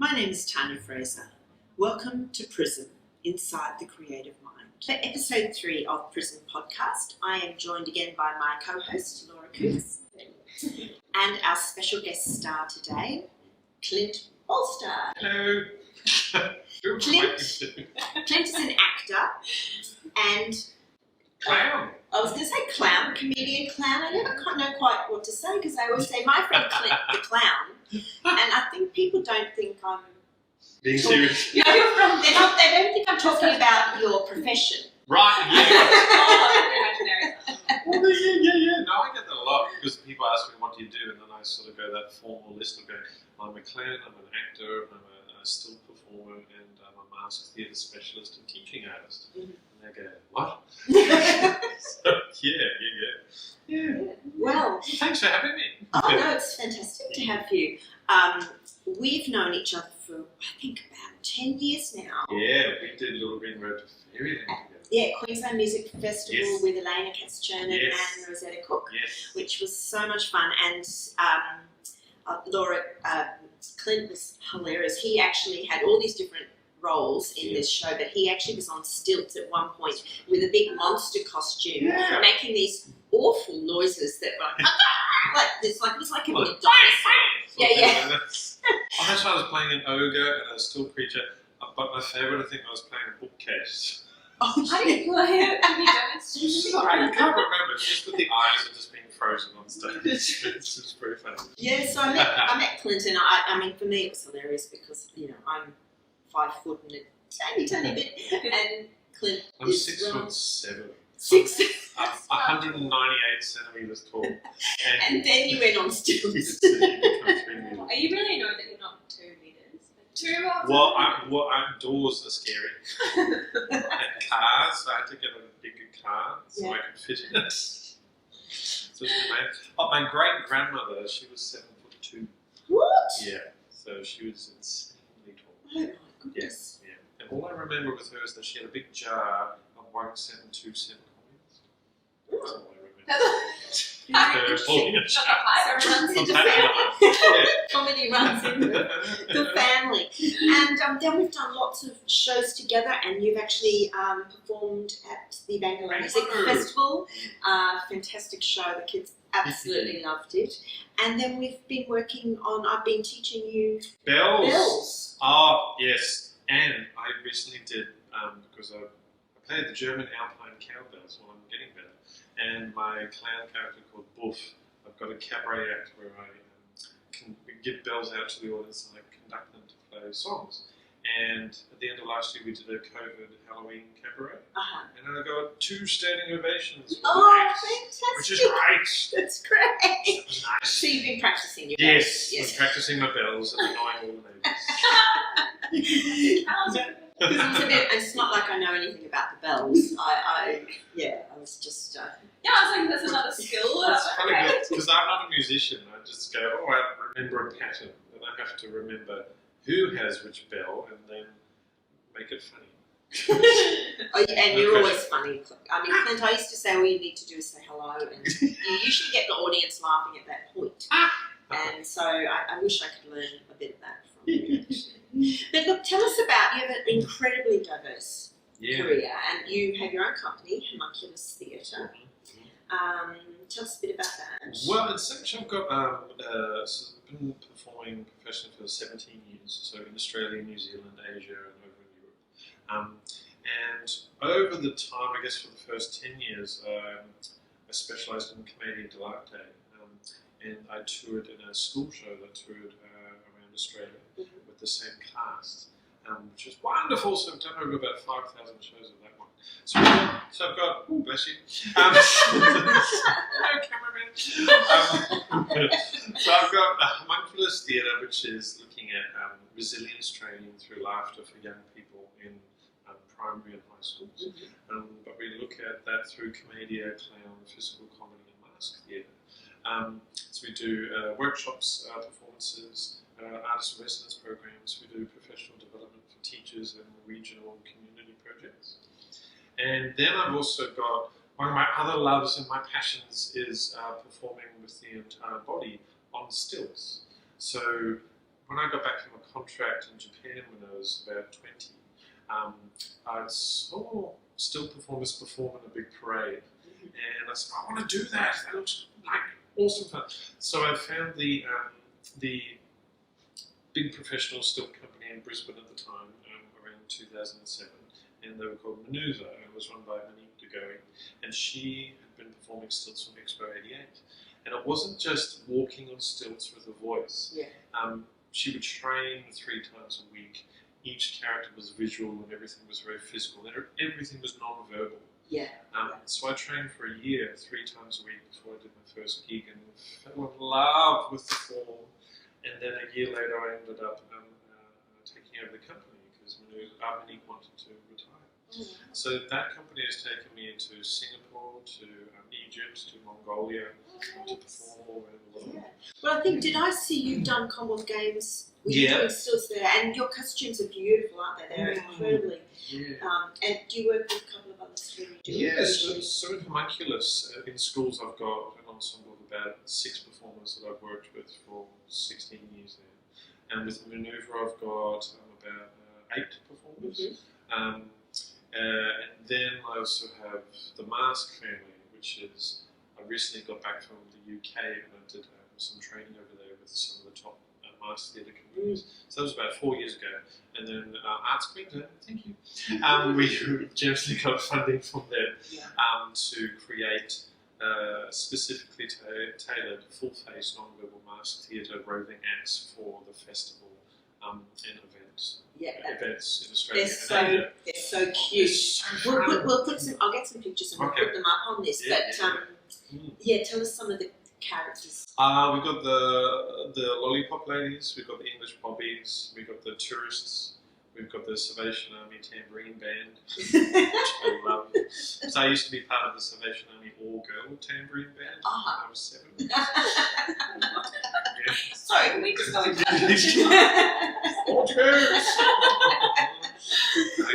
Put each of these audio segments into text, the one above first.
My name is Tania Frazer. Welcome to Prism, Inside the Creative Mind. For episode 3 of Prism podcast, I am joined again by my co-host, Laura Coutts, and our special guest star today, Clint Bolster. Hello. Clint is an actor and Clown. I was going to say clown, comedian clown. I never quite know what to say because I always say my friend Clint the clown, and I think people don't think I'm being serious. No, they don't think I'm talking about your profession. Right, yeah. Imaginary. Well, yeah. No, I get that a lot because people ask me, what do you do? And then I sort of go that formal list of going, I'm a clown, I'm an actor, I'm a stilt performer, and I'm a masked theatre specialist and teaching artist. Mm-hmm. And they go, what? So, yeah. Well, thanks for having me. Oh, no, it's fantastic to have you. We've known each other for, I think, about 10 years now. Yeah, we did Little Green Road to Fairyland together. Yeah, Queensland Music Festival Yes. with Elena Katz-Chernin and Rosetta Cook, which was so much fun. And Laura, Clint was hilarious. He actually had all these different roles in this show, but he actually was on stilts at one point with a big monster costume, making these awful noises that were like this, like it was like a dinosaur. Yeah. That's why I was playing an ogre and a stilt creature, but my favourite, I think, I was playing a bookcase. Oh, How do you play it? Have you done it? I can't remember, it's just with the eyes are just being frozen on stage. It's just very funny. Yeah, so I met Clint, and I mean, for me it was hilarious because, you know, I'm 5 foot and a tiny bit, and Clint I'm is 6'7". 6. 198 centimetres tall. And then you went on stilts. Are you really annoyed that you're not 2 meters? 2 or Well, doors are scary. And cars, so I had to get a bigger car so I could fit in it. So my great grandmother, she was 7'2". What? Yeah, so she was insanely tall. Oh my goodness. Yeah. And all I remember with her is that she had a big jar of 1 cent and 2 cent coins. That's all I remember. Holding a jar. Runs into family. Comedy runs into the family. And then we've done lots of shows together, and you've actually performed at the Bangalore Music Festival. Fantastic show. The kids absolutely loved it. And then we've been working on, I've been teaching you bells. Oh, yes. And I recently did, because I played the German Alpine cowbells while I'm getting better. And my clown character called Buff, I've got a cabaret act where I can give bells out to the audience and I conduct them to play songs. And at the end of last year, we did a COVID Halloween cabaret. And I got 2 standing ovations. Oh, fantastic. Which is great. That's great. That was nice. So you've been practicing your Yes, bells. I'm practicing my bells and annoying all the neighbours. Because it's not like I know anything about the bells. I was just... Yeah, I was like, that's another skill. It's funny because I'm not a musician. I just go, I remember a pattern, and I have to remember who has which bell, and then make it funny. And you're always funny. I mean, Clint, I used to say all you need to do is say hello, and you usually get the audience laughing at that point. And so I wish I could learn a bit of that from you, actually. But look, tell us about, you have an incredibly diverse career, and you have your own company, Homunculus Theatre. Tell us a bit about that. Well, it's actually, I've got been performing professionally for 17 years, so in Australia, New Zealand, Asia, and over in Europe. And over the time, I guess for the first 10 years, I specialised in Commedia dell'arte, and I toured in a school show that toured around Australia with the same cast, which was wonderful. So I've done over about 5,000 shows of that one. So I've got, oh, bless you. Hello, cameraman. So I've got a Homunculus Theatre, which is looking at resilience training through laughter for young people in primary and high schools. But we look at that through commedia, clown, physical comedy, and mask theatre. So we do workshops, performances, artist residence programs. We do professional development for teachers and regional and community projects. And then I've also got one of my other loves and my passions is performing with the entire body on stilts. So when I got back from a contract in Japan when I was about 20, I saw stilt performers perform in a big parade, and I said, I want to do that. That looks like awesome fun. So I found the big professional stilt company in Brisbane at the time, around 2007, and they were called Maneuver, and it was run by Monique DeGoey, and she had been performing stilts from Expo 88. And it wasn't just walking on stilts with a voice. Yeah. She would train 3 times a week. Each character was visual and everything was very physical. Everything was non-verbal. Yeah. So I trained for a year, 3 times a week before I did my first gig, and fell in love with the form. And then a year later, I ended up taking over the company because Monique wanted to retire. Mm. So that company has taken me into Singapore, to Egypt, to Mongolia, to perform all over the world. Yeah. Well, I think, did I see you've done Commonwealth Games? You're doing stilts there, and your costumes are beautiful, aren't they? They're incredibly. Yeah. And do you work with a couple of others who do? Yes, so in Homunculus, in schools I've got an ensemble of about 6 performers that I've worked with for 16 years now. And with Maneuver I've got about 8 performers. Mm-hmm. And then I also have the Mask family, which is, I recently got back from the UK and I did some training over there with some of the top mask theatre companies. So that was about 4 years ago. And then Arts Queensland, thank you. We generously got funding from them to create specifically tailored full-face non-verbal mask theatre roving acts for the festival and events. Yeah, events in Australia. They're so cute. We'll put some. I'll get some pictures and we'll put them up on this. Yeah, but tell us some of the characters. We've got the Lollipop Ladies. We've got the English Bobbies. We've got the Tourists. We've got the Salvation Army Tambourine Band, which I love. So I used to be part of the Salvation Army all-girl tambourine band when I was 7. Sorry, can we just go into I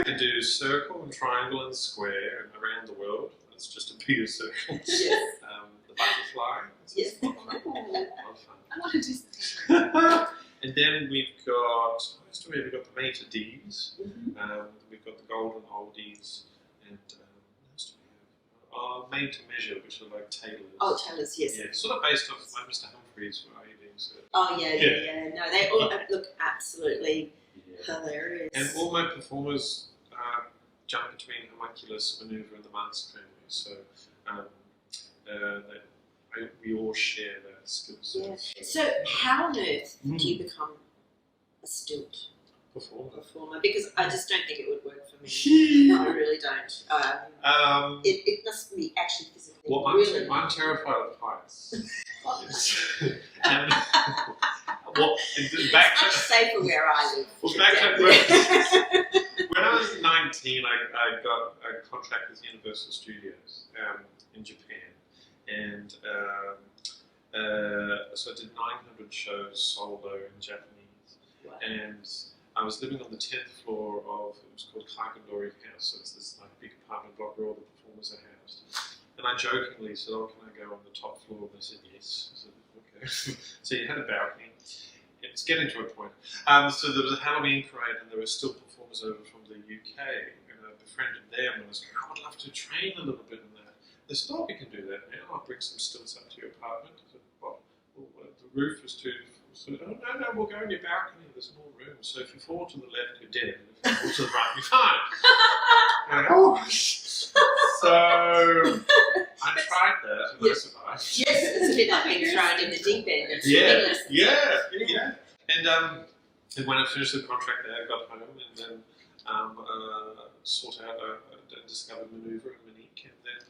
can do circle and triangle and square and around the world. That's just a bigger circle. Yes. The butterfly. Yes. A lot of fun. I want to do something. And then we've got, what else do we have? We've got the Maitre D's. Mm-hmm. We've got the Golden Oldies. And what else do we have? Made to Measure, which are like tailors. Oh, tailors, yes. Yeah, sort of based off like Mr. Humphreys, where I so. Oh, yeah. No, they all look absolutely hilarious. And all my performers jump between Homunculus, Maneuver, and the Mask family. So we all share that skill set. Yeah. So how on earth do you become a stilt performer? Because I just don't think it would work for me. I really don't. It must be actually physically really. I'm terrified of heights. And It's much safer where I live. Well, when I was 19, I got a contract with Universal Studios in Japan, and so I did 900 shows solo in Japanese. Wow. And I was living on the 10th floor of, it was called Kakadori House, so it's this like big apartment block where all the performers are housed. And I jokingly said, oh, can I go on the top floor? And they said yes. I said, okay. So you had a balcony. It's getting to a point. So there was a Halloween parade and there were still performers over from the UK, and I befriended them and I was like, I would love to train a little bit in that. They said, oh, we can do that now. I'll bring some stilts up to your apartment. I said, what? Well, the roof is too... So, oh, no, we'll go in your balcony. There's more room. So if you fall to the left, you're dead. If you fall to the right, you're fine. So I tried that and I survived. Yes, it's a bit like being thrown in the deep end. It's ridiculous. Yeah. And when I finished the contract there, I got home and then discovered Maneuver and Monique, and then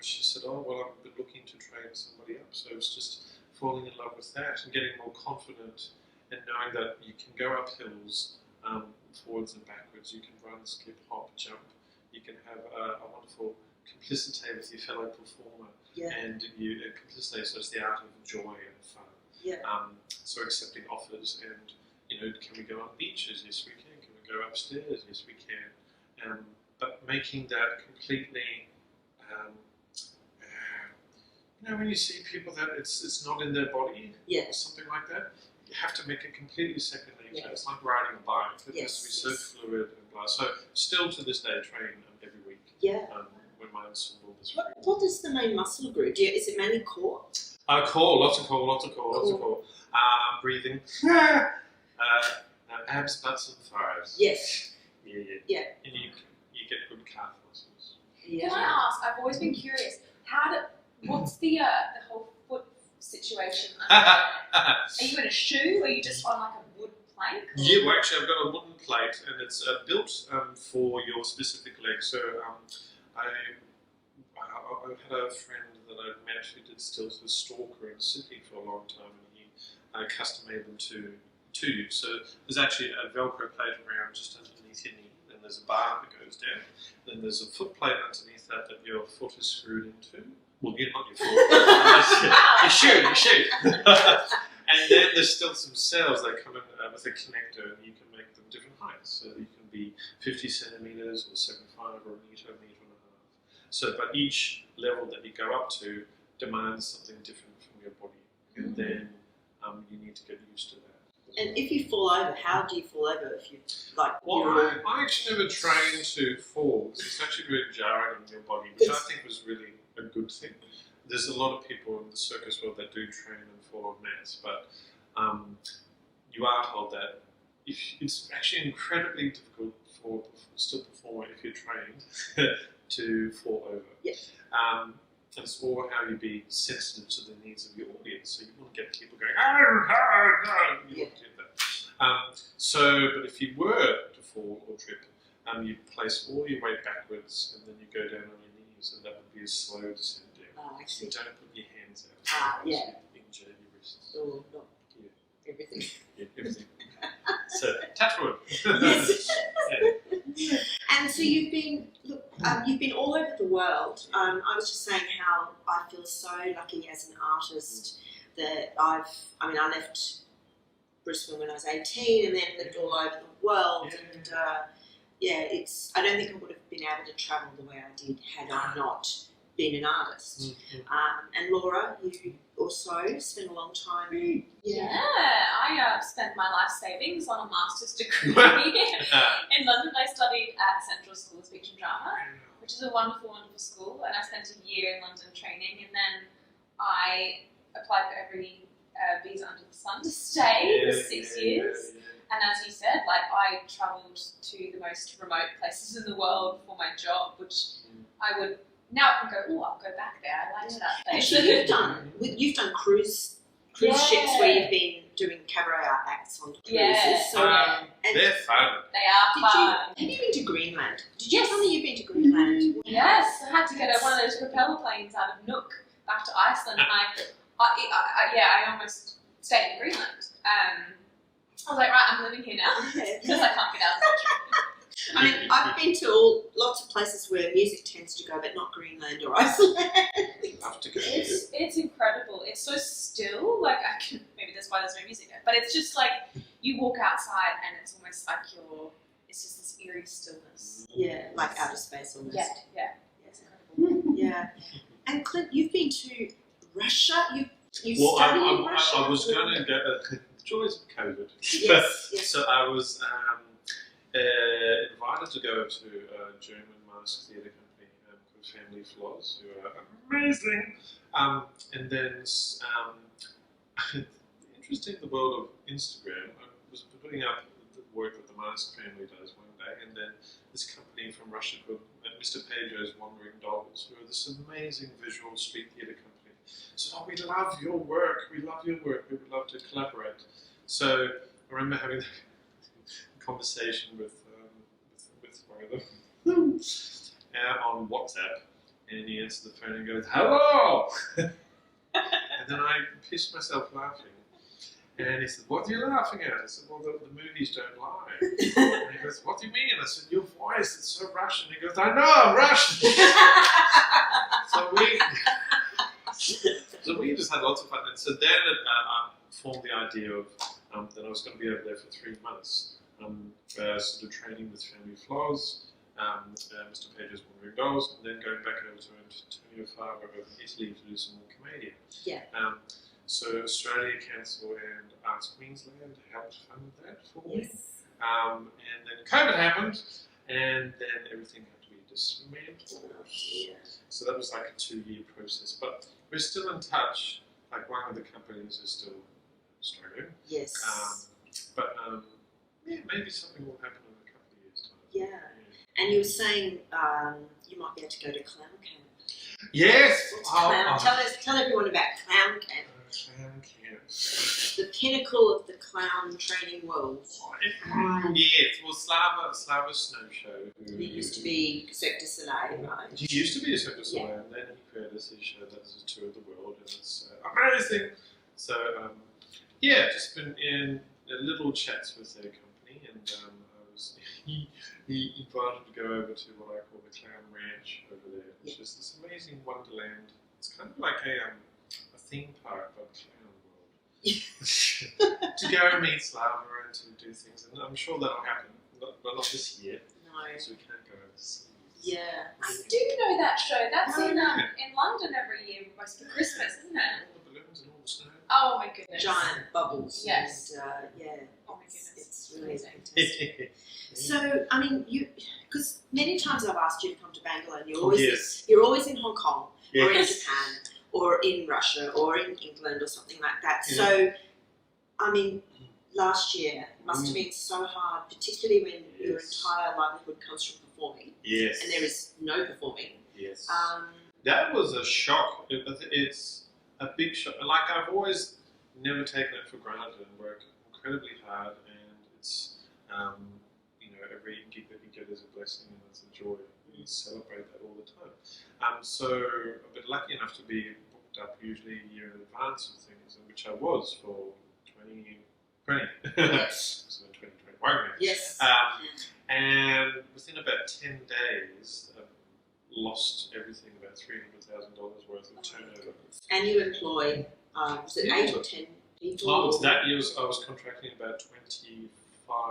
she said, oh, well, I've been looking to train somebody up. So it was just falling in love with that and getting more confident and knowing that you can go up hills forwards and backwards, you can run, skip, hop, jump, you can have a wonderful complicity with your fellow performer, and complicity, so it's the art of joy and fun. So accepting offers and, can we go on beaches? Yes, we can. Can we go upstairs? Yes, we can. But making that completely, when you see people that it's not in their body, or something like that, you have to make it completely second nature. Yes. It's like riding a bike. It Yes, has to be so yes. fluid and blah. So still to this day, I train every week. Yeah. When my ensemble is free. What is the main muscle group? Is it mainly core? Core, lots of core, lots of core. Breathing. Abs, butts, and thighs. Yes. Yeah. And you get good calf muscles. Yeah. Can I ask? I've always been curious. What's the whole foot situation? Are you in a shoe? Or are you just on like a wood plank? Or? Yeah, well, actually, I've got a wooden plate, and it's built for your specific leg. So I had a friend that I met who did stilts with Stalker in Sydney for a long time, and he custom made them to you. So there's actually a Velcro plate around just underneath your knee, then there's a bar that goes down, then there's a foot plate underneath that your foot is screwed into. Well, not your foot, your shoe. And then there's still some cells that come in with a connector, and you can make them different heights. So you can be 50 centimeters or 75 or a meter and a half. So, but each level that you go up to demands something different from your body, and then you need to get used to that. And if you fall over, how do you fall over? If you Well, I actually never trained to fall because it's actually very jarring on your body, which I think was really a good thing. There's a lot of people in the circus world that do train and fall on mats, but you are told that it's actually incredibly difficult for still performer if you're trained to fall over. Yes. It's all how you be sensitive to the needs of your audience. So you want to get people going, you want to do that. But if you were to fall or trip, you place all your weight backwards and then you go down on your knees, and that would be a slow descent down. So you don't put your hands out. Yeah. You injure your wrists. Or not everything. Yeah, everything. So, touch wood. Yes. Yeah. And so you've been all over the world. I was just saying how I feel so lucky as an artist that I left Brisbane when I was 18 and then lived all over the world. And I don't think I would have been able to travel the way I did had I not been an artist. And Laura, you also spent a long time. I spent my life savings on a master's degree in London. I studied at Central School of Speech and Drama, which is a wonderful, wonderful school, and I spent a year in London training, and then I applied for every visa under the sun to stay for 6 years. And as you said, I travelled to the most remote places in the world for my job, which I would now I can go, I'll go back there. I liked that place. Actually, you've done cruise ships where you've been doing cabaret acts on cruises. Yeah. So, they're fun. They are fun. Have you been to Greenland? Did you tell me you've been to Greenland? Yes, I had to get one of those propeller planes out of Nook back to Iceland, and I almost stayed in Greenland. I was like, right, I'm living here now because I can't get out of the country. I mean, I've been to lots of places where music tends to go, but not Greenland or Iceland. Love to go. It's incredible. It's so still. Maybe that's why there's no music there. But it's just like you walk outside and it's almost like it's just this eerie stillness. Yeah, like outer space almost. Yeah. It's incredible. Yeah. And Clint, you've been to Russia. You Well, studied in Russia. I was going to go. The joys of COVID. Yes. So I was invited to go to a German mask theatre company called Family Flaws, who are amazing. And then, interesting, the world of Instagram. I was putting up the work that the mask family does one day, and then this company from Russia called Mr. Pedro's Wandering Dolls, who are this amazing visual street theatre company, said, "Oh, we love your work. We love your work. We would love to collaborate." So I remember having conversation with one of them on WhatsApp, and he answered the phone and goes, "Hello!" And then I pissed myself laughing. And he said, "What are you laughing at?" I said, "Well, the movies don't lie." And he goes, "What do you mean?" I said, "Your voice, it's so Russian." He goes, "I know, I'm Russian." So we just had lots of fun. And so then I formed the idea of that I was going to be over there for 3 months, sort of training with Family Flaws, Mr. Pedro's Wandering Dolls, and then going back over to Antonio Fargo over in Italy to do some more commedia. Yeah. So Australia Council and Arts Queensland helped fund that for me. Yes. And then COVID happened, and then everything had to be dismantled. Yeah. So that was like a 2-year process. But we're still in touch. Like one of the companies is still struggling. Yes. But yeah, maybe something will happen in a couple of years' time. Yeah. And you were saying you might be able to go to clown camp. Yes. Tell everyone about clown camp. Clown camp. The pinnacle of the clown training world. Yes. Well, Slava Snow Show. He used to be Cirque du Soleil, right? He used to be a Cirque du Soleil, and then he created his show that is a tour of the world, and it's amazing. So yeah, just been in little chats with their company, and he invited me to go over to what I call the Clown Ranch over there, which is this amazing wonderland. It's kind of like a theme park, but clown world. To go and meet Slava and to do things, and I'm sure that'll happen, but not this year. No. Because we can't go overseas. Yeah. I do know that show. That's in London every year, most for Christmas, isn't it? All the balloons and all the snow. Oh my goodness. Giant bubbles. Yes. And, yeah. Oh my goodness. It's really amazing. fantastic. So, I mean, because many times I've asked you to come to Bangalore, and you're always in Hong Kong, or in Japan, or in Russia, or in England, or something like that. Yeah. So, I mean, last year must have been so hard, particularly when your entire livelihood comes from performing. Yes. And there is no performing. Yes. That was a shock. It's a big shock. Like, I've always never taken it for granted and worked incredibly hard, and it's every gig that you get is a blessing and it's a joy. We celebrate that all the time. So I've been lucky enough to be booked up usually a year in advance of things, which I was for 2020. So 2021. Yes. And within about 10 days, I lost everything, about $300,000 worth of turnover. And you employ, was it 8 or 10 people? That year I was contracting about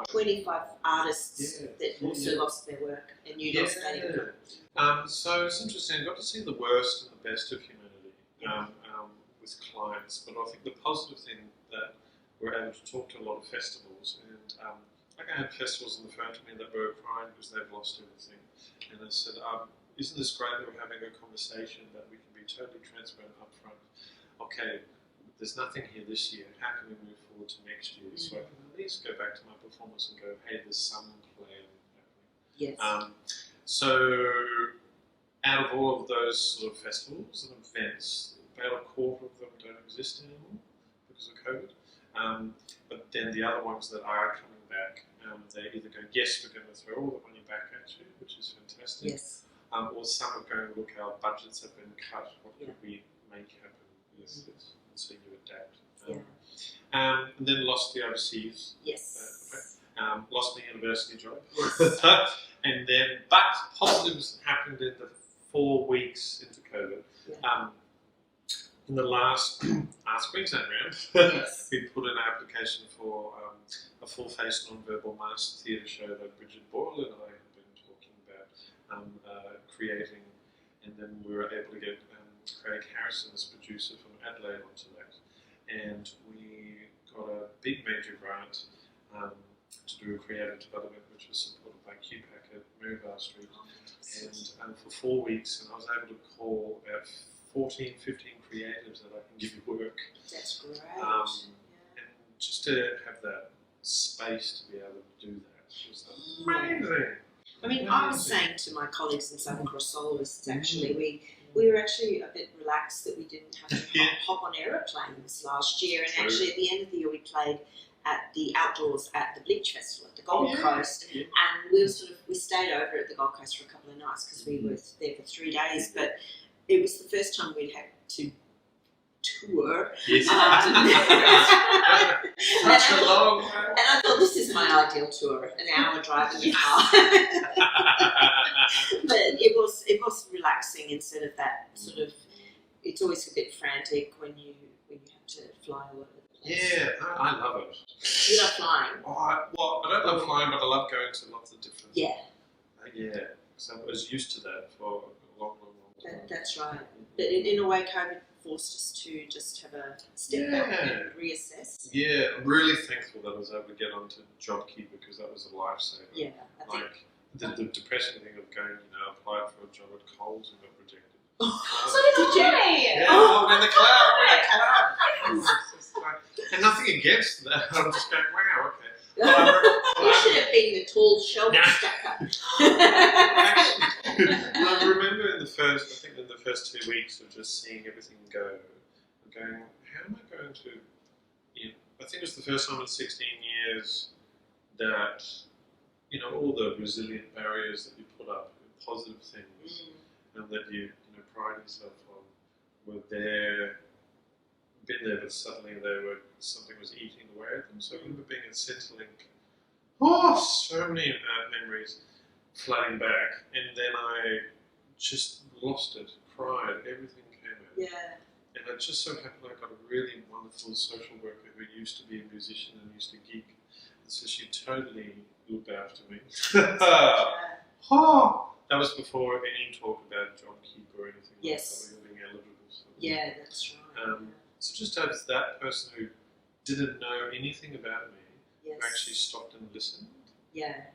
25 artists that also lost their work, and you lost that income. So it's interesting. I got to see the worst and the best of humanity with clients, but I think the positive thing that we're able to talk to a lot of festivals, and like I had festivals on the phone to me that were crying because they've lost everything, and I said, isn't this great that we're having a conversation that we can be totally transparent up front? Okay, there's nothing here this year, how can we move forward to next year? So I can at least go back to my performance and go, hey, there's some plan happening. Yes. So out of all of those sort of festivals and events, about a quarter of them don't exist anymore because of COVID. But then the other ones that are coming back, they either go, yes, we're going to throw all the money back at you, which is fantastic. Yes. Or some are going, look, our budgets have been cut, what could we make happen with this? And so you adapt. And then lost the overseas. Yes. Lost my university job. Yes. And then, but positives happened in the 4 weeks into COVID. Yeah. In the last Arts Queensland round, we put in an application for a full-face non-verbal masked theatre show that Bridget Boyle and I have been talking about creating, and then we were able to get Craig Harrison as producer from Adelaide onto that, and we got a big major grant to do a creative development, which was supported by QPAC at Maryborough Street, and for 4 weeks, and I was able to call about 14, 15 creatives that I can give you work. That's great. And just to have that space to be able to do that was amazing. I mean, I was saying to my colleagues in Southern Cross soloists, actually, we were actually a bit relaxed that we didn't have to hop on aeroplanes last year, and actually at the end of the year we played at the outdoors at the Bleach Festival at the Gold Coast, and we stayed over at the Gold Coast for a couple of nights because we were there for 3 days, but it was the first time we'd had to tour. Yes. And I thought, this is my ideal tour, an hour drive in the car. But it was relaxing instead of that sort of, it's always a bit frantic when you have to fly all over the place. Yeah, I love it. You love flying? Well, I don't love flying, but I love going to lots of different... Yeah. So I was used to that for a long time. That's right. But in a way, COVID forced us to just have a step back and reassess. Yeah, I'm really thankful that I was able to get onto JobKeeper because that was a lifesaver. Yeah, I think. Like the depressing thing of going, applied for a job at Coles and got rejected. So did I! Yeah, Oh, in the club. And nothing against that. I'm just going, wow, okay. You should have been the tall shelf stacker. I remember in the first 2 weeks of just seeing everything go, and going, how am I going to, I think it was the first time in 16 years that, all the resilient barriers that you put up, positive things, and that you pride yourself on, were there, been there, but suddenly something was eating away at them. So I remember being at Centrelink, so many memories flooding back, and then I just lost it, cried, everything came out. Yeah. And it just so happened I got a really wonderful social worker who used to be a musician and used to gig, and so she totally looked after me. That was before any talk about JobKeeper or anything Yes. like that, or being eligible. So, Yeah, that's right. So just as that person who didn't know anything about me, Yes. who actually stopped and listened, Yeah.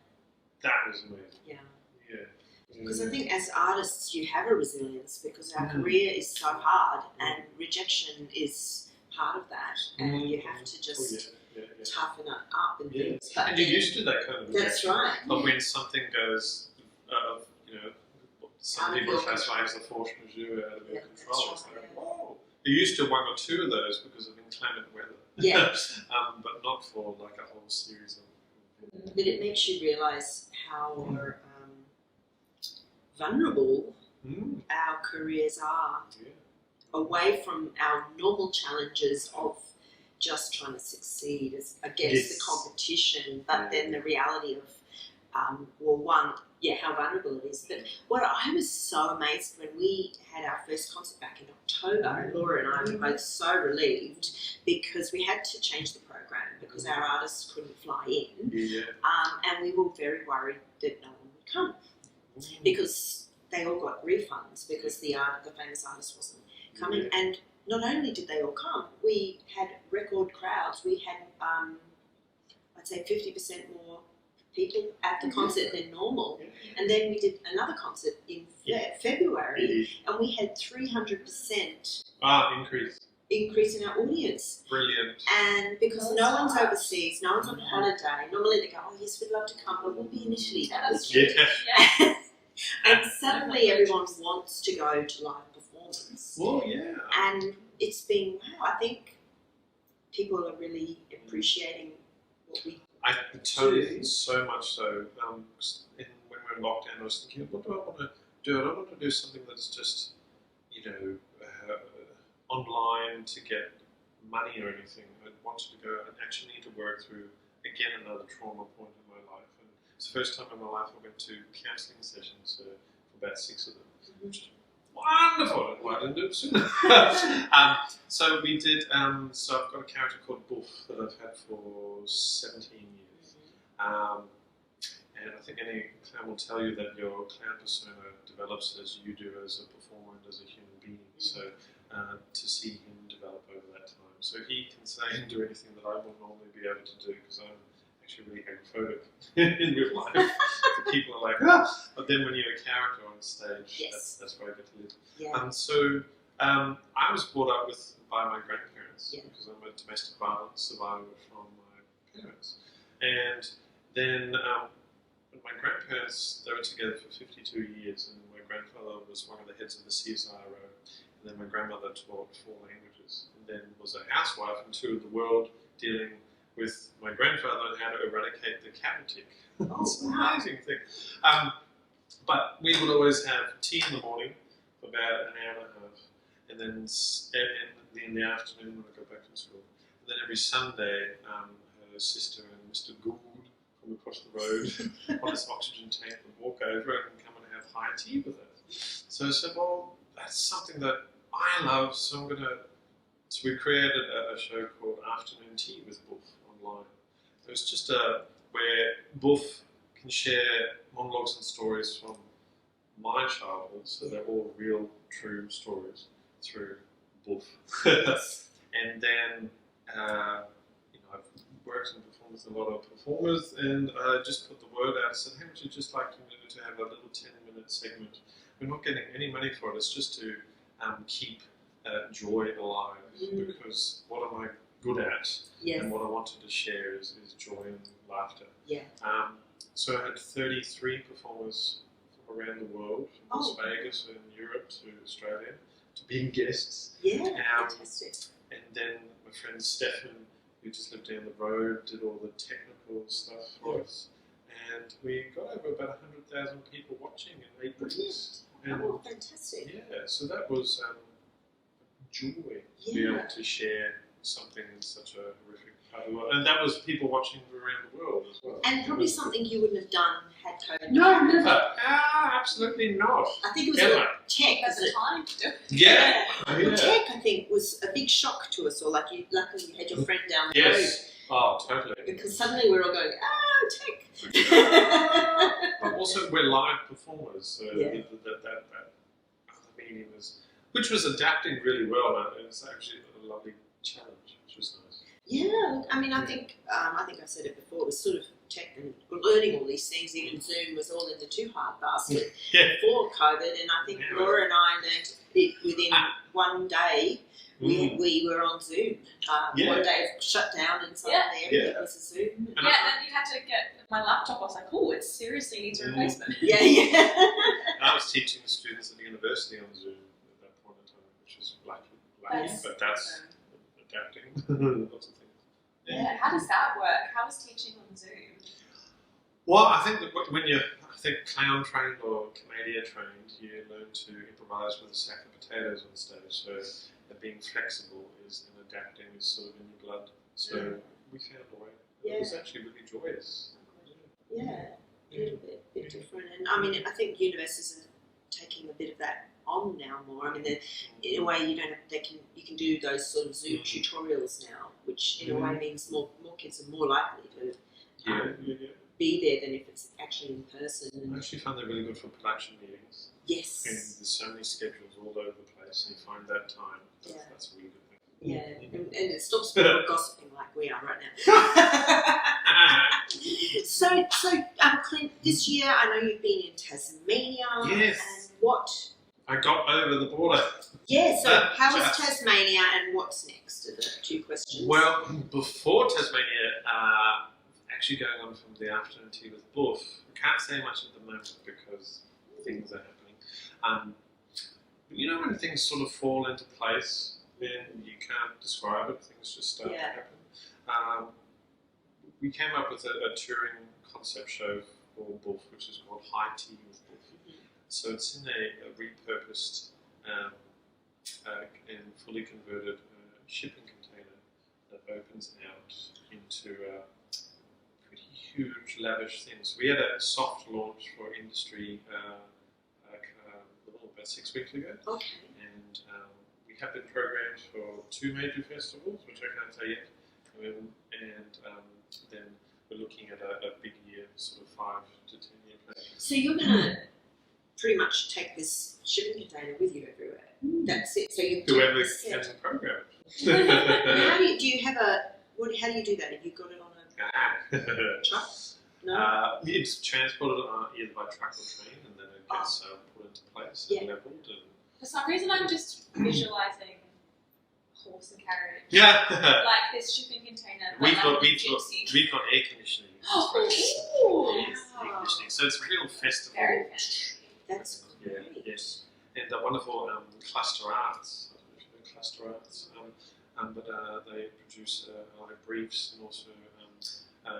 that was amazing. Yeah. Yeah. Because I think as artists you have a resilience because our career is so hard and rejection is part of that and you have to just toughen it up and things. But and you're used to that kind of rejection. That's right. But when something goes, some people classify as a force majeure out of your control. It's like, whoa. You're used to one or two of those because of inclement weather. Yeah. But not for like a whole series of. But it makes you realise how vulnerable our careers are away from our normal challenges of just trying to succeed against the competition, but then the reality of, how vulnerable it is. But what I was so amazed when we had our first concert back in October, Laura and I were both so relieved because we had to change the program because our artists couldn't fly in. And we were very worried that no one would come because they all got refunds because the famous artist wasn't coming. And not only did they all come, we had record crowds. We had, I'd say 50% more people at the concert than normal. And then we did another concert in February and we had 300% increase in our audience. Brilliant. And because no one's overseas, no one's on holiday, normally they go, oh yes, we'd love to come, but we'll be in Italy that week. And suddenly everyone wants to go to live performance. Well, yeah. And it's been, I think people are really appreciating what we I totally think so much so. When we're in lockdown, I was thinking, what do I want to do? I don't want to do something that's just, online to get money or anything. I wanted to go and actually need to work through, again, another trauma point in my life. And it's the first time in my life I went to counselling sessions for about 6 of them, which is wonderful. Why didn't do it sooner? So we did, so I've got a character called Buff that I've had for 17 years. And I think any clown will tell you that your clown persona develops as you do as a performer and as a human being. So to see him develop over that time. So he can say and do anything that I will normally be able to do because I'm actually really agoraphobic in real life. The people are like, but then when you're a character on stage, that's where I get to live. I was brought up by my grandparents because I'm a domestic violence survivor from my parents. And then my grandparents, they were together for 52 years, and my grandfather was one of the heads of the CSIRO, and then my grandmother taught 4 languages, and then was a housewife and toured the world dealing with my grandfather on how to eradicate the cattle tick. It's an amazing thing. But we would always have tea in the morning for about an hour and a half, and then in the afternoon when I go back from school. And then every Sunday, her sister and Mr. Gould from across the road on his oxygen tank would walk over and come and have high tea with us. So I said, well, that's something that I love, so I'm going to... So we created a show called Afternoon Tea with Buff online. It was just where Buff can share monologues and stories from my childhood, so they're all real, true stories, through boof. And then, I've worked and performed with a lot of performers, and I just put the word out and said, hey, would you just like to have a little 10-minute segment? We're not getting any money for it, it's just to keep joy alive, because what am I good at? Yes. And what I wanted to share is joy and laughter. Yeah. So I had 33 performers from around the world, from Las Vegas and Europe to Australia, to being guests. Yeah, fantastic. And then my friend Stefan, who just lived down the road, did all the technical stuff for us. And we got over about 100,000 people watching in 8 weeks. And Fantastic. yeah, so that was joy to be able to share something in such a horrific part of the world. And that was people watching around the world as well. And probably something you wouldn't have done had COVID. No, never. Absolutely not. I think it was Ever. all tech. At the time, Yeah. Well, tech, I think, was a big shock to us all. Like, luckily you had your friend down the road. Yes. Oh, totally. Because suddenly we're all going, tech. But also, we're live performers, so Yeah. that other medium which was adapting really well. And it was actually a lovely challenge, which was nice. Yeah, look, I mean, I think I said it before. It was sort of tech and learning all these things. Even Zoom was all in the too hard basket before COVID, and I think Laura and I learned it within one day. We were on Zoom. One day it shut down and suddenly everything was a Zoom. And then you had to get my laptop. I was like, oh, it seriously needs a replacement. Yeah. I was teaching students at the university on Zoom at that point in time, which was lucky, but that's adapting. Lots of things. Yeah, how does that work? How is teaching on Zoom? Well, I think that when you're clown trained or commedia trained, you learn to improvise with a sack of potatoes on stage. So being flexible and adapting is sort of in your blood. So we found a way. It was actually really joyous. Yeah, a little bit different. And I mean, I think universities are taking a bit of that on now more. I mean, in a way, you can do those sort of Zoom tutorials now, which in a way means more kids are more likely to be there than if it's actually in person. I actually found they're really good for production meetings. Yes. And there's so many schedules all over the place, and you find that time. That's a really good thing. Yeah, and it stops people gossiping like we are right now. So, Clint, this year I know you've been in Tasmania. Yes. And what? I got over the border. Yeah, so how was Tasmania and what's next are the two questions. Well, before Tasmania, actually going on from the afternoon tea with Bluff, I can't say much at the moment because things are happening. But you know when things sort of fall into place, then you can't describe it, things just start to happen. We came up with a touring concept show for Bluff, which is called High Tea with Bluff. So it's in a repurposed and fully converted shipping container that opens out into pretty huge, lavish things. We had a soft launch for industry about 6 weeks ago. Okay. And we have been programmed for 2 major festivals, which I can't say yet. And then we're looking at a big year, sort of 5 to 10 year plan. So you're going to pretty much take this shipping container with you everywhere. That's it. So you whoever can program it. How do you have how do you do that? Have you got it on a truck? No. It's transported either by truck or train, and then it gets put into place and leveled. And for some reason, I'm just visualizing horse and carriage. Yeah. Like this shipping container. We've got air conditioning. Oh, air conditioning. So it's a real festival. Very fancy. That's great. Yes. And the wonderful Cluster Arts. I don't know if you know Cluster Arts. But they produce like briefs and also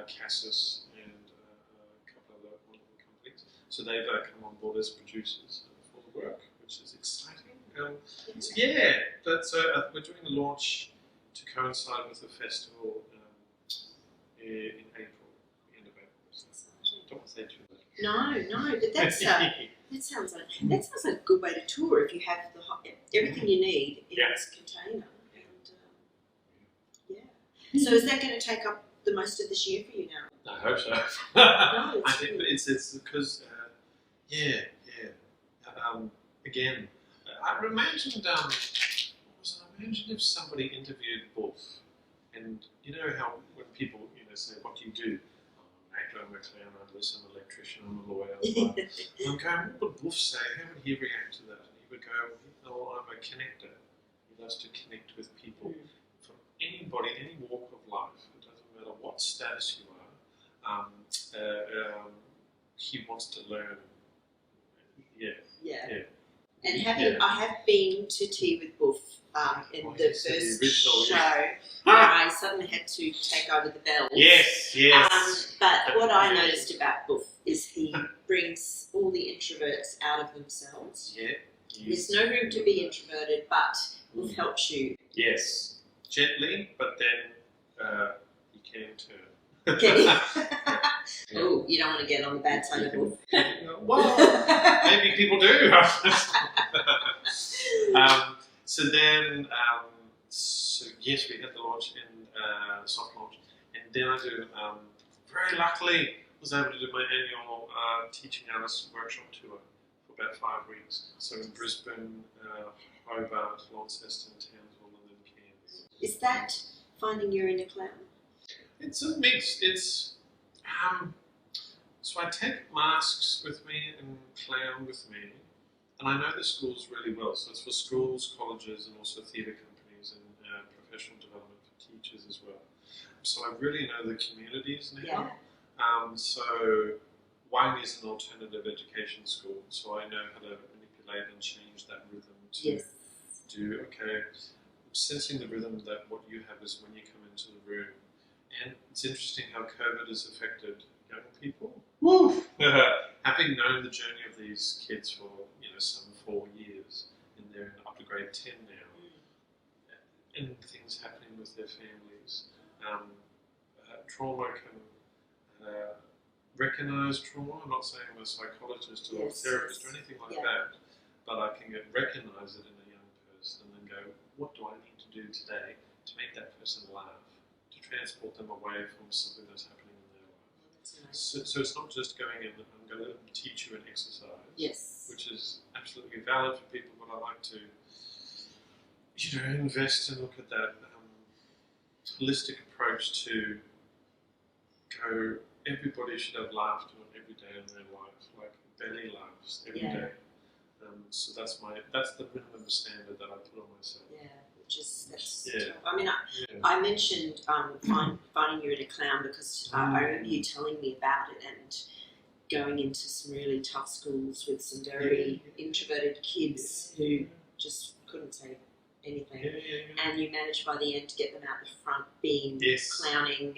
Cassis and a couple of other wonderful companies. So they've come on board as producers for the work, which is exciting. So we're doing the launch to coincide with the festival in April, the end of April. So don't want to say too much. No, but that sounds like a good way to tour if you have everything you need in this container. And so is that going to take up the most of this year for you now? I hope so. No, I think it's because again, I imagined what was it I imagine if somebody interviewed Wolf, and you know how when people say, "What do you do?" "Oh, I'm an actor, I'm a clown, I'm this, I'm an electrician, I'm a lawyer." I'm going, what would Wolf say? How would he react to that? And he would go, "Oh, I'm a connector." He loves to connect with people from anybody, any walk of life. It doesn't matter what status you are. He wants to learn. Yeah. And I have been to Tea with Wolf in the first show where I suddenly had to take over the bells. Yes. But what I noticed about Wolf is he brings all the introverts out of themselves. Yeah. There's no room to be introverted, but Wolf helps you. Yes. Gently, but then he can turn. Can he? Oh, you don't want to get on the bad side of Wolf. Well, maybe people do. So then, yes, we had the launch in soft launch, and then I do. Very luckily, was able to do my annual teaching artist workshop tour for about 5 weeks. So in Brisbane, Hobart, Launceston, Townsville, and then Cairns. Is that finding your inner clown? It's a mix. It's so I take masks with me and clown with me, and I know the schools really well. So it's for schools, colleges, and also theatre companies and professional development for teachers as well. So I really know the communities now. So Wang is an alternative education school, so I know how to manipulate and change that rhythm to do, okay, I'm sensing the rhythm that what you have is when you come into the room. And it's interesting how COVID has affected young people. Woo! Having known the journey of these kids for some 4 years, and they're up to grade 10 now, and things happening with their families. Trauma can recognise trauma. I'm not saying I'm a psychologist or a therapist or anything like that, but I can recognise it in a young person and then go, what do I need to do today to make that person laugh, to transport them away from something that's happening in their life. So it's not just going in, I'm going to teach you an exercise, which is absolutely valid for people, but I like to invest and look at that holistic approach to go, everybody should have laughter every day in their life, like belly laughs every day. So that's the minimum standard that I put on myself. I mean, I mentioned finding you in a clown because I remember you telling me about it and going into some really tough schools with some very introverted kids who just couldn't say anything, and you managed by the end to get them out the front being clowning and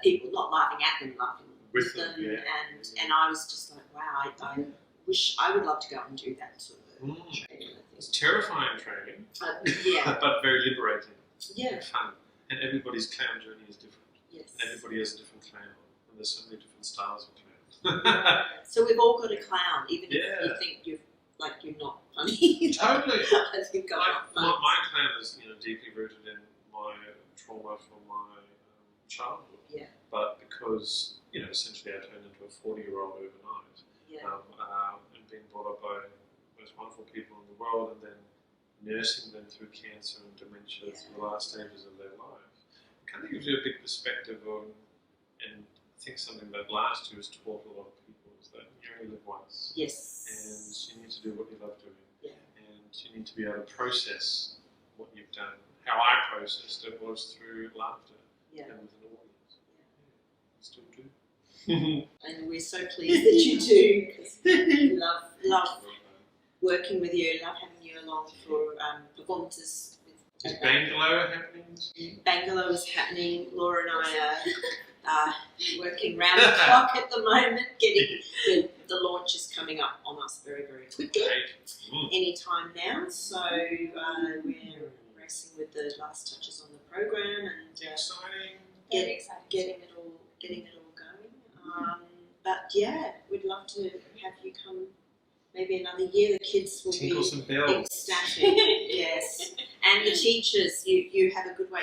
people not laughing at them, laughing with them, and I was just like, wow, I wish I would love to go and do that sort of training. It's terrifying training, but very liberating and fun, and everybody's clown journey is different, and everybody has a different clown, and there's so many different styles of clowns. So we've all got a clown, even if you think you're not funny. Totally. I think I'm not funny. My clown is deeply rooted in my trauma from my childhood. But because essentially I turned into a 40-year-old overnight, and being brought up by the most wonderful people in the world, and then nursing them through cancer and dementia through the last stages of their life, it kind of gives you a big perspective on, and I think something that last year has taught a lot of people is that you only live once. And you need to do what you love doing. And you need to be able to process what you've done. How I processed it was through laughter and with an audience. You still do. And we're so pleased that you do, because we love working with you, love having you along for performances. Is Bangalore happening? Bangalore is happening. Laura and I are working round the clock at the moment, getting the launch is coming up on us very, very quickly. Any time now, so we're racing with the last touches on the program and getting it all going. But we'd love to have you come. Maybe another year. The kids will be ecstatic. And the teachers. You have a good way.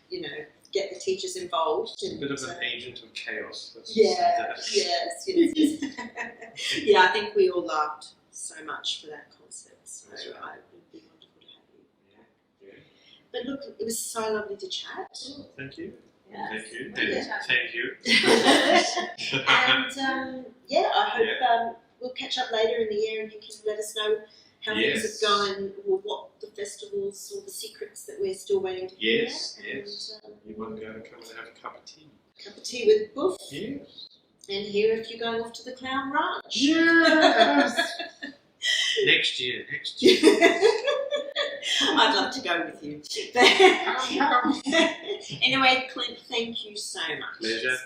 You know how to get the teachers involved. It's a bit of an agent of chaos. Yes. I think we all laughed so much for that concept. So it would be wonderful to have you. But look, it was so lovely to chat. Thank you. Yes. Thank you. Yeah. Thank you. And yeah, I hope we'll catch up later in the year and you can let us know how things have gone, or what the festivals or the secrets that we're still waiting to hear. Yes. And, You want to go and come and have a cup of tea? Cup of tea with Boof. Yes. And hear if you're going off to the Clown Ranch. Yes. Next year. I'd love to go with you. Anyway, Clint, thank you so much. Pleasure.